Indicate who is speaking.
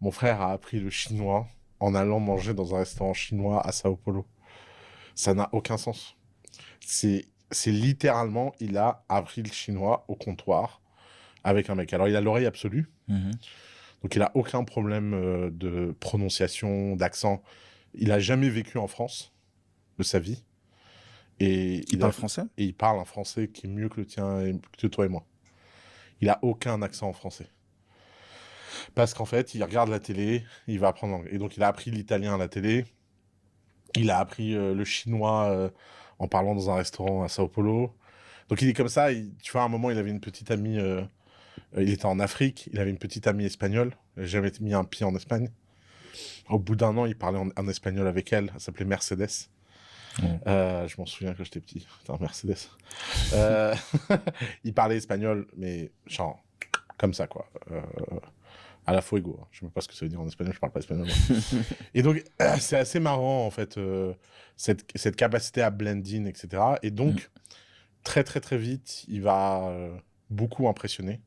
Speaker 1: Mon frère a appris le chinois en allant manger dans un restaurant chinois à Sao Paulo. Ça n'a aucun sens. C'est littéralement, il a appris le chinois au comptoir avec un mec. Alors, il a l'oreille absolue,
Speaker 2: Mhm.
Speaker 1: donc il a aucun problème de prononciation, d'accent. Il a jamais vécu en France de sa vie. Et
Speaker 2: Il
Speaker 1: il a,
Speaker 2: parle français?
Speaker 1: et il parle un français qui est mieux que le tien, et que toi et moi. Il a aucun accent en français. Parce qu'en fait, il regarde la télé, il va apprendre l'anglais. Et donc, il a appris l'italien à la télé. Il a appris le chinois en parlant dans un restaurant à Sao Paulo. Donc, il est comme ça. Tu vois, à un moment, il avait une petite amie. Il était en Afrique. Il avait une petite amie espagnole. Il n'a jamais mis un pied en Espagne. Au bout d'un an, il parlait en espagnol avec elle. Elle s'appelait Mercedes.
Speaker 2: Oh.
Speaker 1: Je m'en souviens quand j'étais petit. Putain, Mercedes. Euh, il parlait espagnol, mais genre, comme ça, quoi. À la fuego. Hein. Je sais même pas ce que ça veut dire en espagnol, je parle pas espagnol. Et donc, c'est assez marrant, en fait, cette capacité à blend in, etc. Et
Speaker 2: Mm.
Speaker 1: donc, très, très, très vite, il va beaucoup impressionner.